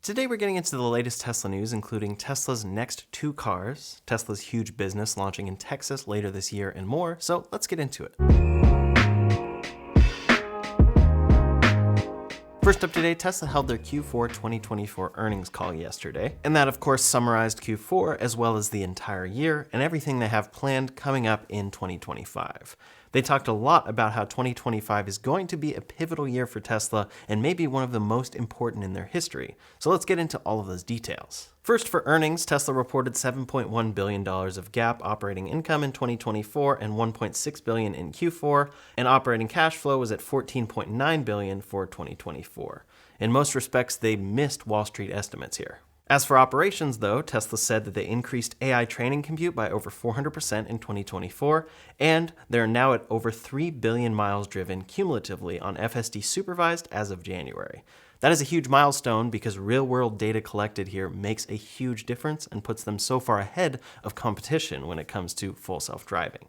Today we're getting into the latest Tesla news, including Tesla's next two cars, Tesla's huge business launching in Texas later this year, and more, so let's get into it. First up today, Tesla held their Q4 2024 earnings call yesterday, and that of course summarized Q4 as well as the entire year and everything they have planned coming up in 2025. They talked a lot about how 2025 is going to be a pivotal year for Tesla and maybe one of the most important in their history. So let's get into all of those details. First, for earnings, Tesla reported $7.1 billion of GAAP operating income in 2024 and $1.6 billion in Q4, and operating cash flow was at $14.9 billion for 2024. In most respects, they missed Wall Street estimates here. As for operations, though, Tesla said that they increased AI training compute by over 400% in 2024, and they're now at over 3 billion miles driven cumulatively on FSD supervised as of January. That is a huge milestone because real-world data collected here makes a huge difference and puts them so far ahead of competition when it comes to full self-driving.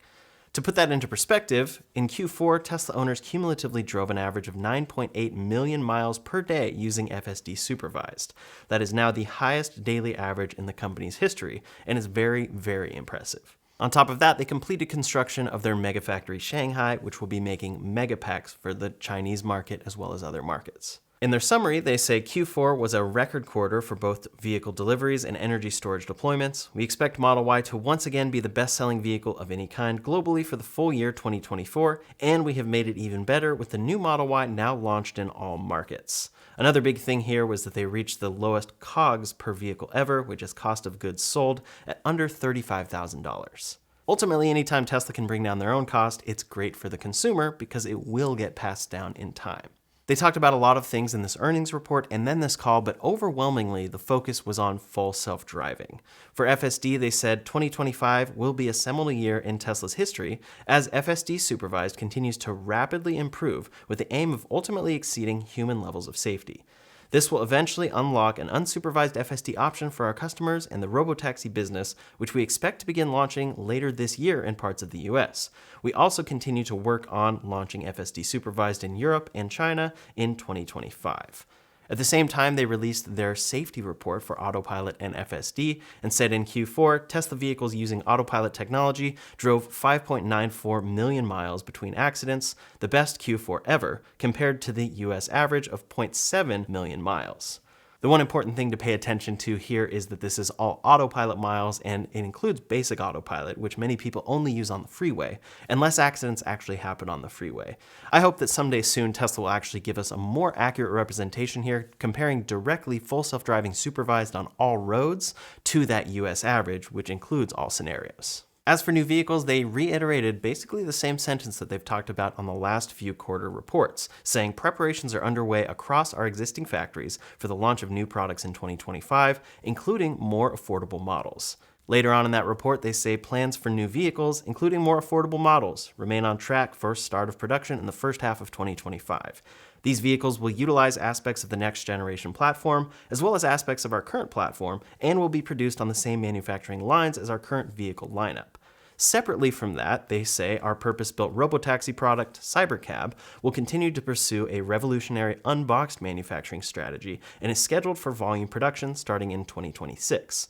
To put that into perspective, in Q4, Tesla owners cumulatively drove an average of 9.8 million miles per day using FSD supervised. That is now the highest daily average in the company's history and is very, very impressive. On top of that, they completed construction of their Megafactory Shanghai, which will be making megapacks for the Chinese market as well as other markets. In their summary, they say Q4 was a record quarter for both vehicle deliveries and energy storage deployments. We expect Model Y to once again be the best-selling vehicle of any kind globally for the full year 2024, and we have made it even better with the new Model Y now launched in all markets. Another big thing here was that they reached the lowest COGS per vehicle ever, which is cost of goods sold, at under $35,000. Ultimately, anytime Tesla can bring down their own cost, it's great for the consumer because it will get passed down in time. They talked about a lot of things in this earnings report and then this call, but overwhelmingly, the focus was on full self-driving. For FSD, they said 2025 will be a seminal year in Tesla's history as FSD supervised continues to rapidly improve with the aim of ultimately exceeding human levels of safety. This will eventually unlock an unsupervised FSD option for our customers and the Robotaxi business, which we expect to begin launching later this year in parts of the US. We also continue to work on launching FSD supervised in Europe and China in 2025. At the same time, they released their safety report for Autopilot and FSD and said in Q4, Tesla vehicles using Autopilot technology drove 5.94 million miles between accidents, the best Q4 ever, compared to the US average of 0.7 million miles. The one important thing to pay attention to here is that this is all Autopilot miles, and it includes basic Autopilot, which many people only use on the freeway, unless accidents actually happen on the freeway. I hope that someday soon Tesla will actually give us a more accurate representation here, comparing directly full self-driving supervised on all roads to that US average, which includes all scenarios. As for new vehicles, they reiterated basically the same sentence that they've talked about on the last few quarter reports, saying preparations are underway across our existing factories for the launch of new products in 2025, including more affordable models. Later on in that report, they say plans for new vehicles, including more affordable models, remain on track for start of production in the first half of 2025. These vehicles will utilize aspects of the next generation platform, as well as aspects of our current platform, and will be produced on the same manufacturing lines as our current vehicle lineup. Separately from that, they say our purpose-built Robotaxi product, Cybercab, will continue to pursue a revolutionary unboxed manufacturing strategy and is scheduled for volume production starting in 2026.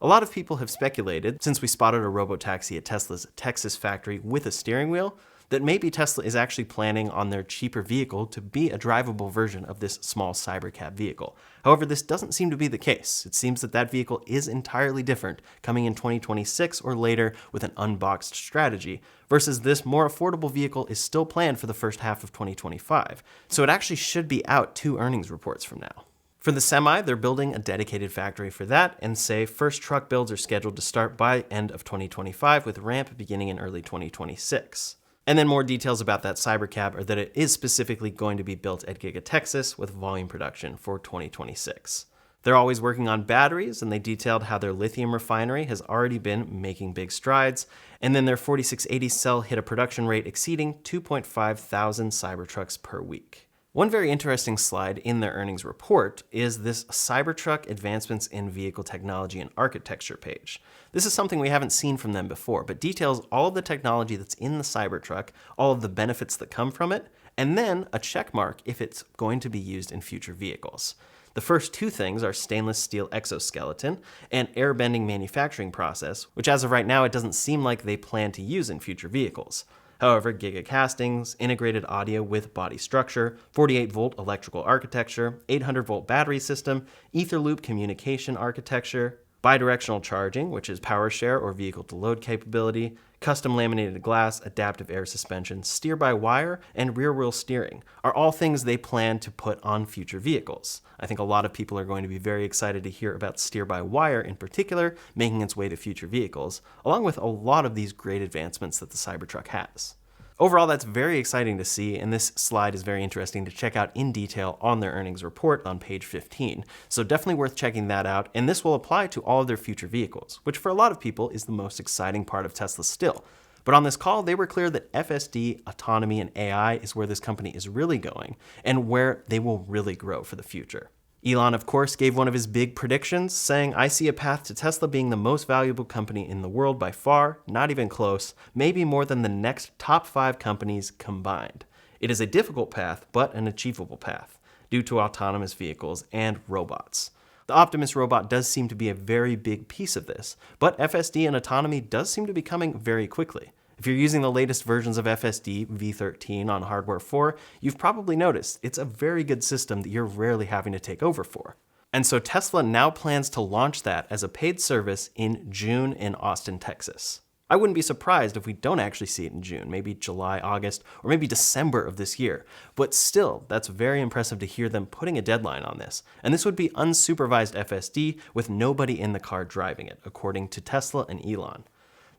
A lot of people have speculated, since we spotted a Robotaxi at Tesla's Texas factory with a steering wheel, that maybe Tesla is actually planning on their cheaper vehicle to be a drivable version of this small Cybercab vehicle. However, this doesn't seem to be the case. It seems that that vehicle is entirely different, coming in 2026 or later with an unboxed strategy, versus this more affordable vehicle is still planned for the first half of 2025. So it actually should be out 2 earnings reports from now. For the Semi, they're building a dedicated factory for that and say first truck builds are scheduled to start by end of 2025 with ramp beginning in early 2026. And then more details about that Cybercab are that it is specifically going to be built at Giga, Texas with volume production for 2026. They're always working on batteries, and they detailed how their lithium refinery has already been making big strides, and then their 4680 cell hit a production rate exceeding 2,500 Cybertrucks per week. One very interesting slide in their earnings report is this Cybertruck Advancements in Vehicle Technology and Architecture page. This is something we haven't seen from them before, but details all of the technology that's in the Cybertruck, all of the benefits that come from it, and then a check mark if it's going to be used in future vehicles. The first two things are stainless steel exoskeleton and air-bending manufacturing process, which as of right now it doesn't seem like they plan to use in future vehicles. However, Giga castings, integrated audio with body structure, 48-volt electrical architecture, 800-volt battery system, ether loop communication architecture, bidirectional charging, which is power share or vehicle-to-load capability, custom laminated glass, adaptive air suspension, steer-by-wire, and rear-wheel steering are all things they plan to put on future vehicles. I think a lot of people are going to be very excited to hear about steer-by-wire in particular making its way to future vehicles, along with a lot of these great advancements that the Cybertruck has. Overall, that's very exciting to see, and this slide is very interesting to check out in detail on their earnings report on page 15. So definitely worth checking that out, and this will apply to all of their future vehicles, which for a lot of people is the most exciting part of Tesla still. But on this call, they were clear that FSD, autonomy, and AI is where this company is really going, and where they will really grow for the future. Elon, of course, gave one of his big predictions, saying, "I see a path to Tesla being the most valuable company in the world by far, not even close, maybe more than the next top 5 companies combined. It is a difficult path, but an achievable path, due to autonomous vehicles and robots." The Optimus robot does seem to be a very big piece of this, but FSD and autonomy does seem to be coming very quickly. If you're using the latest versions of FSD v13 on hardware 4, you've probably noticed it's a very good system that you're rarely having to take over for. And so Tesla now plans to launch that as a paid service in June in Austin, Texas. I wouldn't be surprised if we don't actually see it in June, maybe July, August, or maybe December of this year. But still, that's very impressive to hear them putting a deadline on this. And this would be unsupervised FSD with nobody in the car driving it, according to Tesla and Elon.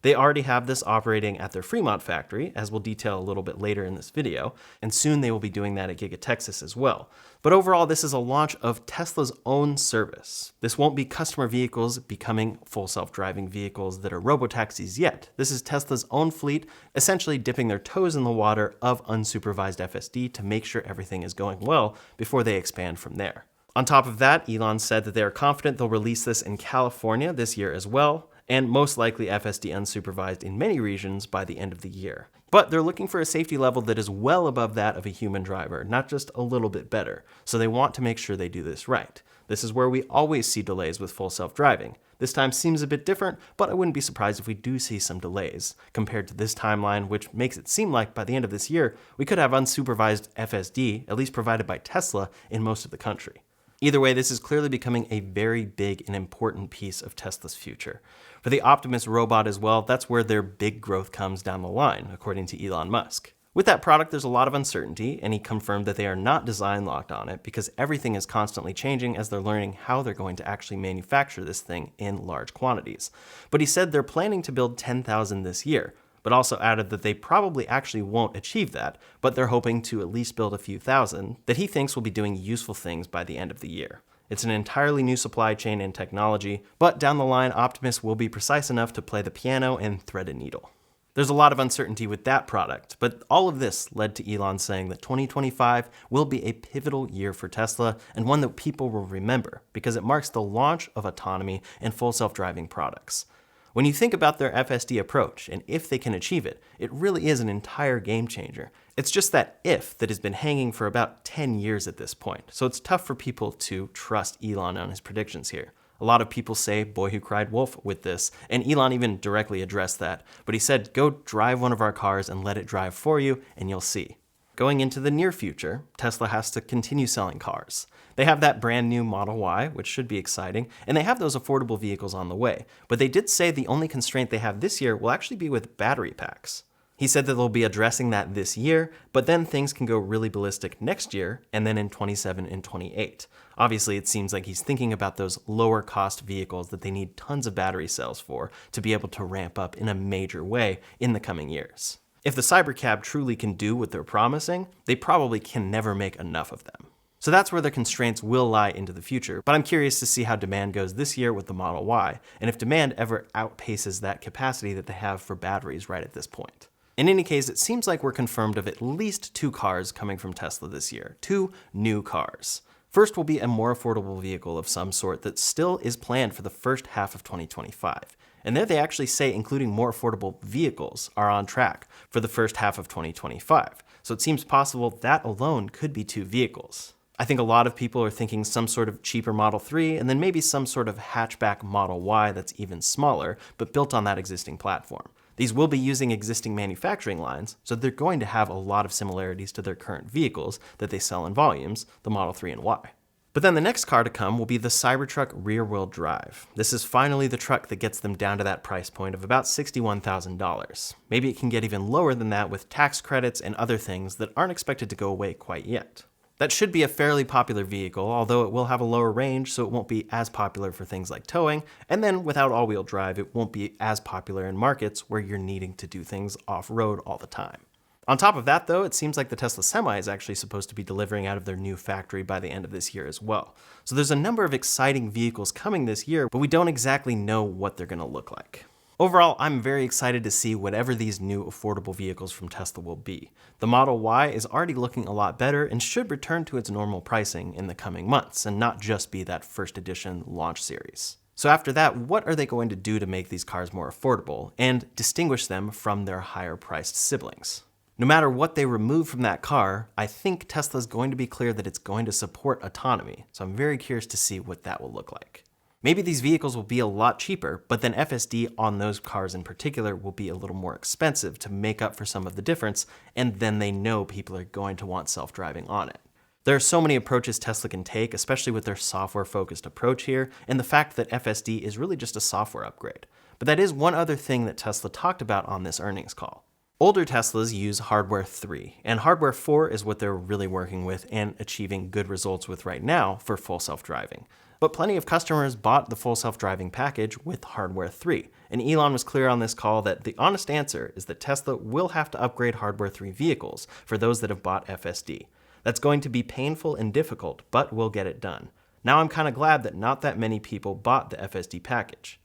They already have this operating at their Fremont factory, as we'll detail a little bit later in this video, and soon they will be doing that at Giga Texas as well. But overall, this is a launch of Tesla's own service. This won't be customer vehicles becoming full self-driving vehicles that are robotaxis yet. This is Tesla's own fleet, essentially dipping their toes in the water of unsupervised FSD to make sure everything is going well before they expand from there. On top of that, Elon said that they are confident they'll release this in California this year as well, and most likely FSD unsupervised in many regions by the end of the year. But they're looking for a safety level that is well above that of a human driver, not just a little bit better. So they want to make sure they do this right. This is where we always see delays with full self-driving. This time seems a bit different, but I wouldn't be surprised if we do see some delays compared to this timeline, which makes it seem like by the end of this year, we could have unsupervised FSD, at least provided by Tesla, in most of the country. Either way, this is clearly becoming a very big and important piece of Tesla's future. For the Optimus robot as well, that's where their big growth comes down the line, according to Elon Musk. With that product, there's a lot of uncertainty, and he confirmed that they are not design locked on it because everything is constantly changing as they're learning how they're going to actually manufacture this thing in large quantities. But he said they're planning to build 10,000 this year, but also added that they probably actually won't achieve that, but they're hoping to at least build a few thousand that he thinks will be doing useful things by the end of the year. It's an entirely new supply chain and technology, but down the line, Optimus will be precise enough to play the piano and thread a needle. There's a lot of uncertainty with that product, but all of this led to Elon saying that 2025 will be a pivotal year for Tesla and one that people will remember because it marks the launch of autonomy and full self-driving products. When you think about their FSD approach, and if they can achieve it, it really is an entire game changer. It's just that if that has been hanging for about 10 years at this point, so it's tough for people to trust Elon on his predictions here. A lot of people say boy who cried wolf with this, and Elon even directly addressed that, but he said go drive one of our cars and let it drive for you, and you'll see. Going into the near future, Tesla has to continue selling cars. They have that brand new Model Y, which should be exciting, and they have those affordable vehicles on the way. But they did say the only constraint they have this year will actually be with battery packs. He said that they'll be addressing that this year, but then things can go really ballistic next year, and then in 27 and 28. Obviously, it seems like he's thinking about those lower cost vehicles that they need tons of battery cells for to be able to ramp up in a major way in the coming years. If the Cybercab truly can do what they're promising, they probably can never make enough of them. So that's where the constraints will lie into the future, but I'm curious to see how demand goes this year with the Model Y, and if demand ever outpaces that capacity that they have for batteries right at this point. In any case, it seems like we're confirmed of at least 2 cars coming from Tesla this year, 2 new cars. First will be a more affordable vehicle of some sort that still is planned for the first half of 2025. And there they actually say including more affordable vehicles are on track for the first half of 2025. So it seems possible that alone could be 2 vehicles. I think a lot of people are thinking some sort of cheaper Model 3 and then maybe some sort of hatchback Model Y that's even smaller, but built on that existing platform. These will be using existing manufacturing lines, so they're going to have a lot of similarities to their current vehicles that they sell in volumes, the Model 3 and Y. But then the next car to come will be the Cybertruck rear-wheel drive. This is finally the truck that gets them down to that price point of about $61,000. Maybe it can get even lower than that with tax credits and other things that aren't expected to go away quite yet. That should be a fairly popular vehicle, although it will have a lower range, so it won't be as popular for things like towing, and then without all-wheel drive, it won't be as popular in markets where you're needing to do things off-road all the time. On top of that, though, it seems like the Tesla Semi is actually supposed to be delivering out of their new factory by the end of this year as well. So there's a number of exciting vehicles coming this year, but we don't exactly know what they're going to look like. Overall, I'm very excited to see whatever these new affordable vehicles from Tesla will be. The Model Y is already looking a lot better and should return to its normal pricing in the coming months and not just be that first edition launch series. So after that, what are they going to do to make these cars more affordable and distinguish them from their higher priced siblings? No matter what they remove from that car, I think Tesla's going to be clear that it's going to support autonomy, so I'm very curious to see what that will look like. Maybe these vehicles will be a lot cheaper, but then FSD on those cars in particular will be a little more expensive to make up for some of the difference, and then they know people are going to want self-driving on it. There are so many approaches Tesla can take, especially with their software-focused approach here, and the fact that FSD is really just a software upgrade. But that is one other thing that Tesla talked about on this earnings call. Older Teslas use hardware 3, and hardware 4 is what they're really working with and achieving good results with right now for full self-driving. But plenty of customers bought the full self-driving package with hardware 3, and Elon was clear on this call that the honest answer is that Tesla will have to upgrade hardware 3 vehicles for those that have bought FSD. That's going to be painful and difficult, but we'll get it done. Now I'm kind of glad that not that many people bought the FSD package.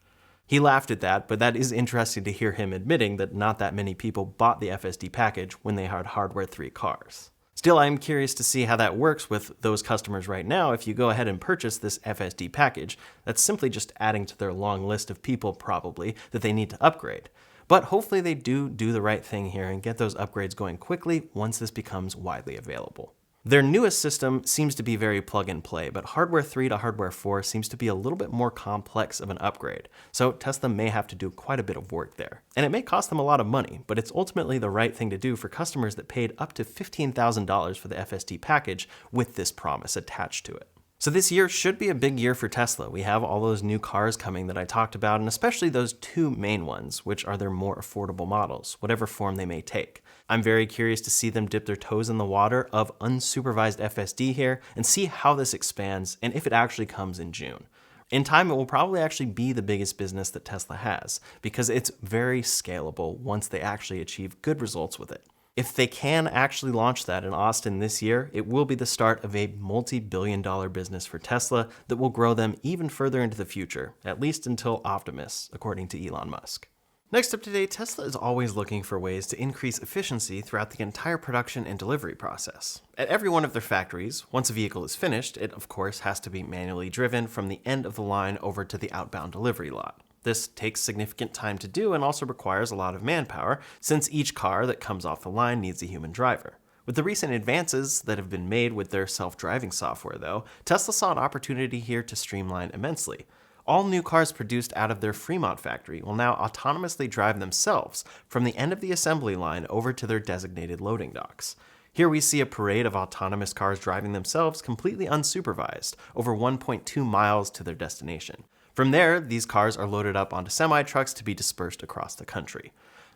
He laughed at that, but that is interesting to hear him admitting that not that many people bought the FSD package when they had hardware 3 cars. Still, I am curious to see how that works with those customers right now if you go ahead and purchase this FSD package. That's simply just adding to their long list of people probably that they need to upgrade. But hopefully they do the right thing here and get those upgrades going quickly once this becomes widely available. Their newest system seems to be very plug and play, but hardware 3 to hardware 4 seems to be a little bit more complex of an upgrade, so Tesla may have to do quite a bit of work there. And it may cost them a lot of money, but it's ultimately the right thing to do for customers that paid up to $15,000 for the FSD package with this promise attached to it. So this year should be a big year for Tesla. We have all those new cars coming that I talked about, and especially those two main ones, which are their more affordable models, whatever form they may take. I'm very curious to see them dip their toes in the water of unsupervised FSD here and see how this expands and if it actually comes in June. In time, it will probably actually be the biggest business that Tesla has because it's very scalable once they actually achieve good results with it. If they can actually launch that in Austin this year, it will be the start of a multi-billion-dollar business for Tesla that will grow them even further into the future, at least until Optimus, according to Elon Musk. Next up today, Tesla is always looking for ways to increase efficiency throughout the entire production and delivery process. At every one of their factories, once a vehicle is finished, it of course has to be manually driven from the end of the line over to the outbound delivery lot. This takes significant time to do and also requires a lot of manpower, since each car that comes off the line needs a human driver. With the recent advances that have been made with their self-driving software, though, Tesla saw an opportunity here to streamline immensely. All new cars produced out of their Fremont factory will now autonomously drive themselves from the end of the assembly line over to their designated loading docks. Here we see a parade of autonomous cars driving themselves completely unsupervised over 1.2 miles to their destination. From there, these cars are loaded up onto semi-trucks to be dispersed across the country.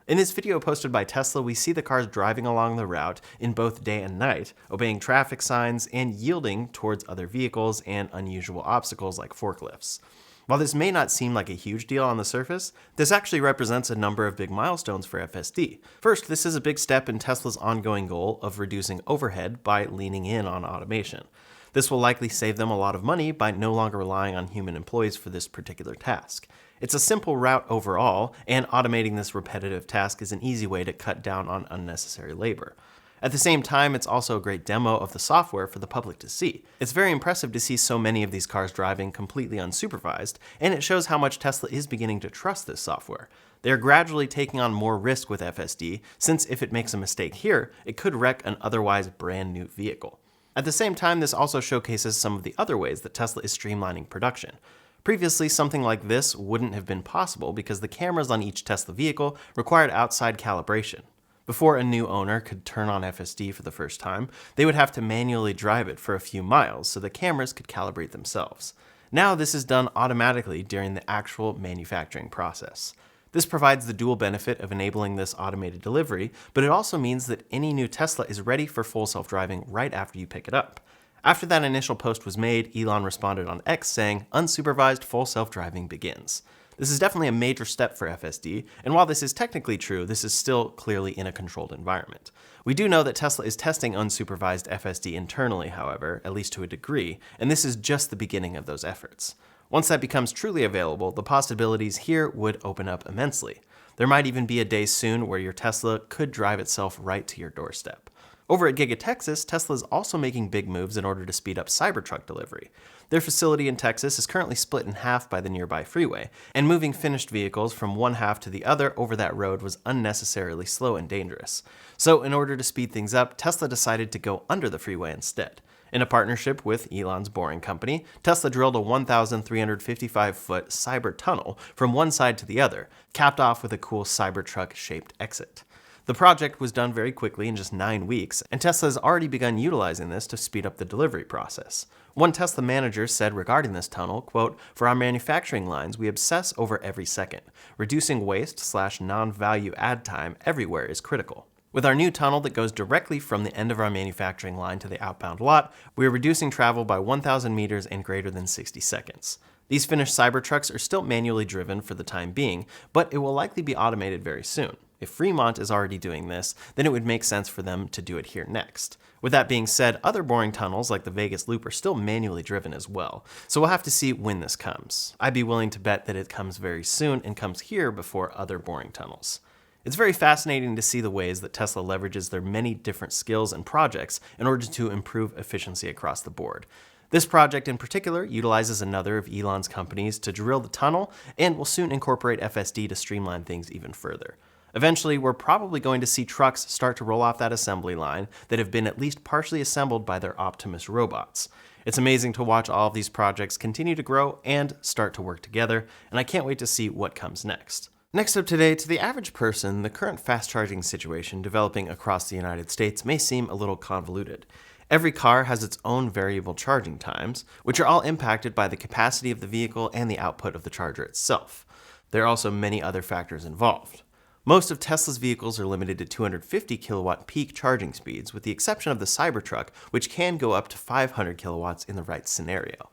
In this video posted by Tesla, we see the cars driving along the route in both day and night, obeying traffic signs and yielding towards other vehicles and unusual obstacles like forklifts. While this may not seem like a huge deal on the surface, this actually represents a number of big milestones for FSD. First, this is a big step in Tesla's ongoing goal of reducing overhead by leaning in on automation. This will likely save them a lot of money by no longer relying on human employees for this particular task. It's a simple route overall, and automating this repetitive task is an easy way to cut down on unnecessary labor. At the same time, it's also a great demo of the software for the public to see. It's very impressive to see so many of these cars driving completely unsupervised, and it shows how much Tesla is beginning to trust this software. They are gradually taking on more risk with FSD, since if it makes a mistake here, it could wreck an otherwise brand new vehicle. At the same time, this also showcases some of the other ways that Tesla is streamlining production. Previously, something like this wouldn't have been possible because the cameras on each Tesla vehicle required outside calibration. Before a new owner could turn on FSD for the first time, they would have to manually drive it for a few miles so the cameras could calibrate themselves. Now this is done automatically during the actual manufacturing process. This provides the dual benefit of enabling this automated delivery, but it also means that any new Tesla is ready for full self-driving right after you pick it up. After that initial post was made, Elon responded on X saying, "Unsupervised full self-driving begins." This is definitely a major step for FSD, and while this is technically true, this is still clearly in a controlled environment. We do know that Tesla is testing unsupervised FSD internally, however, at least to a degree, and this is just the beginning of those efforts. Once that becomes truly available, the possibilities here would open up immensely. There might even be a day soon where your Tesla could drive itself right to your doorstep. Over at Giga Texas, Tesla is also making big moves in order to speed up Cybertruck delivery. Their facility in Texas is currently split in half by the nearby freeway, and moving finished vehicles from one half to the other over that road was unnecessarily slow and dangerous. So in order to speed things up, Tesla decided to go under the freeway instead. In a partnership with Elon's Boring Company, Tesla drilled a 1,355-foot Cyber tunnel from one side to the other, capped off with a cool Cybertruck-shaped exit. The project was done very quickly in just 9 weeks, and Tesla has already begun utilizing this to speed up the delivery process. One Tesla manager said regarding this tunnel, quote, "For our manufacturing lines, we obsess over every second. Reducing waste/non-value add time everywhere is critical. With our new tunnel that goes directly from the end of our manufacturing line to the outbound lot, we are reducing travel by 1,000 meters in greater than 60 seconds. These finished Cybertrucks are still manually driven for the time being, but it will likely be automated very soon. If Fremont is already doing this, then it would make sense for them to do it here next. With that being said, other boring tunnels like the Vegas Loop are still manually driven as well, so we'll have to see when this comes. I'd be willing to bet that it comes very soon and comes here before other boring tunnels. It's very fascinating to see the ways that Tesla leverages their many different skills and projects in order to improve efficiency across the board. This project in particular utilizes another of Elon's companies to drill the tunnel and will soon incorporate FSD to streamline things even further. Eventually, we're probably going to see trucks start to roll off that assembly line that have been at least partially assembled by their Optimus robots. It's amazing to watch all of these projects continue to grow and start to work together, and I can't wait to see what comes next. Next up today, to the average person, the current fast charging situation developing across the United States may seem a little convoluted. Every car has its own variable charging times, which are all impacted by the capacity of the vehicle and the output of the charger itself. There are also many other factors involved. Most of Tesla's vehicles are limited to 250 kilowatt peak charging speeds, with the exception of the Cybertruck, which can go up to 500 kilowatts in the right scenario.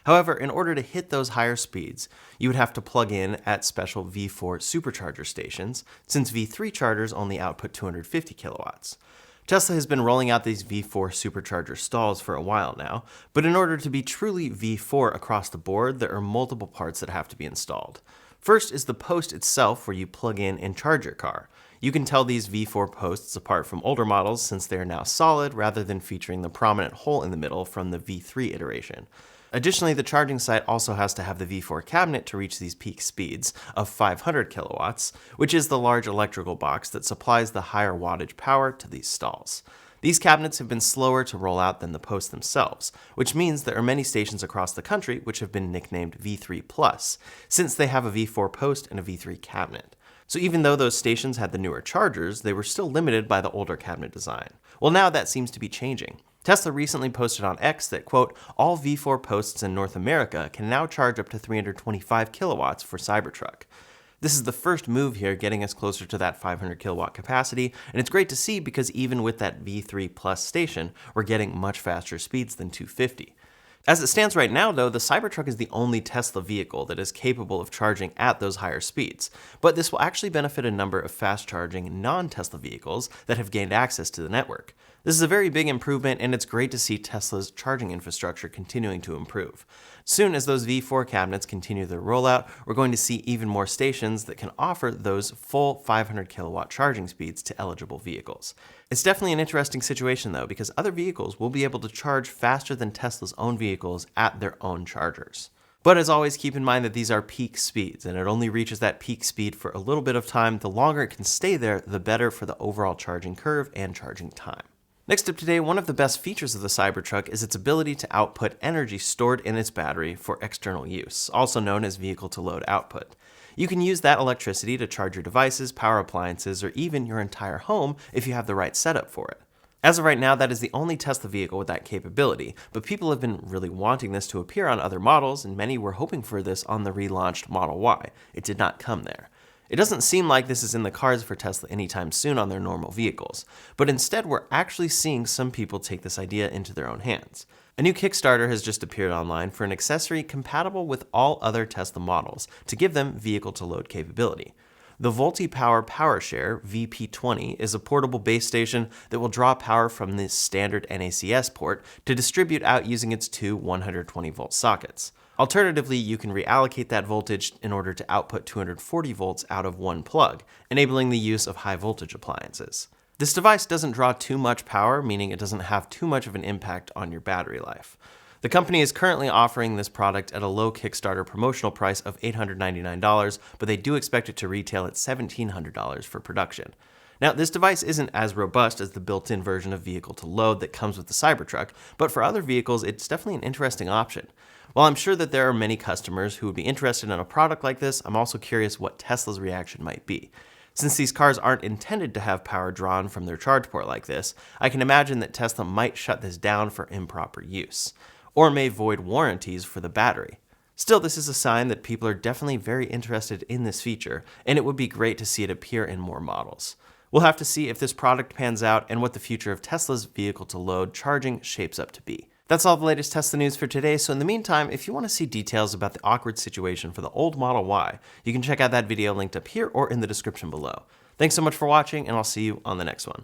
However, in order to hit those higher speeds, you would have to plug in at special V4 supercharger stations, since V3 chargers only output 250 kilowatts. Tesla has been rolling out these V4 supercharger stalls for a while now, but in order to be truly V4 across the board, there are multiple parts that have to be installed. First is the post itself where you plug in and charge your car. You can tell these V4 posts apart from older models since they are now solid rather than featuring the prominent hole in the middle from the V3 iteration. Additionally, the charging site also has to have the V4 cabinet to reach these peak speeds of 500 kilowatts, which is the large electrical box that supplies the higher wattage power to these stalls. These cabinets have been slower to roll out than the posts themselves, which means there are many stations across the country which have been nicknamed V3+, since they have a V4 post and a V3 cabinet. So even though those stations had the newer chargers, they were still limited by the older cabinet design. Well, now that seems to be changing. Tesla recently posted on X that, quote, "All V4 posts in North America can now charge up to 325 kilowatts for Cybertruck." This is the first move here, getting us closer to that 500 kilowatt capacity, and it's great to see because even with that V3+ station, we're getting much faster speeds than 250. As it stands right now, though, the Cybertruck is the only Tesla vehicle that is capable of charging at those higher speeds, but this will actually benefit a number of fast-charging non-Tesla vehicles that have gained access to the network. This is a very big improvement, and it's great to see Tesla's charging infrastructure continuing to improve. Soon as those V4 cabinets continue their rollout, we're going to see even more stations that can offer those full 500 kilowatt charging speeds to eligible vehicles. It's definitely an interesting situation though, because other vehicles will be able to charge faster than Tesla's own vehicles at their own chargers. But as always, keep in mind that these are peak speeds, and it only reaches that peak speed for a little bit of time. The longer it can stay there, the better for the overall charging curve and charging time. Next up today, one of the best features of the Cybertruck is its ability to output energy stored in its battery for external use, also known as vehicle-to-load output. You can use that electricity to charge your devices, power appliances, or even your entire home if you have the right setup for it. As of right now, that is the only Tesla vehicle with that capability, but people have been really wanting this to appear on other models, and many were hoping for this on the relaunched Model Y. It did not come there. It doesn't seem like this is in the cards for Tesla anytime soon on their normal vehicles, but instead we're actually seeing some people take this idea into their own hands. A new Kickstarter has just appeared online for an accessory compatible with all other Tesla models to give them vehicle-to-load capability. The VoltiPower PowerShare VP20 is a portable base station that will draw power from the standard NACS port to distribute out using its two 120-volt sockets. Alternatively, you can reallocate that voltage in order to output 240 volts out of one plug, enabling the use of high voltage appliances. This device doesn't draw too much power, meaning it doesn't have too much of an impact on your battery life. The company is currently offering this product at a low Kickstarter promotional price of $899, but they do expect it to retail at $1,700 for production. Now, this device isn't as robust as the built-in version of vehicle-to-load that comes with the Cybertruck, but for other vehicles, it's definitely an interesting option. While I'm sure that there are many customers who would be interested in a product like this, I'm also curious what Tesla's reaction might be. Since these cars aren't intended to have power drawn from their charge port like this, I can imagine that Tesla might shut this down for improper use, or may void warranties for the battery. Still, this is a sign that people are definitely very interested in this feature, and it would be great to see it appear in more models. We'll have to see if this product pans out and what the future of Tesla's vehicle-to-load charging shapes up to be. That's all the latest Tesla news for today, so in the meantime, if you want to see details about the awkward situation for the old Model Y, you can check out that video linked up here or in the description below. Thanks so much for watching, and I'll see you on the next one.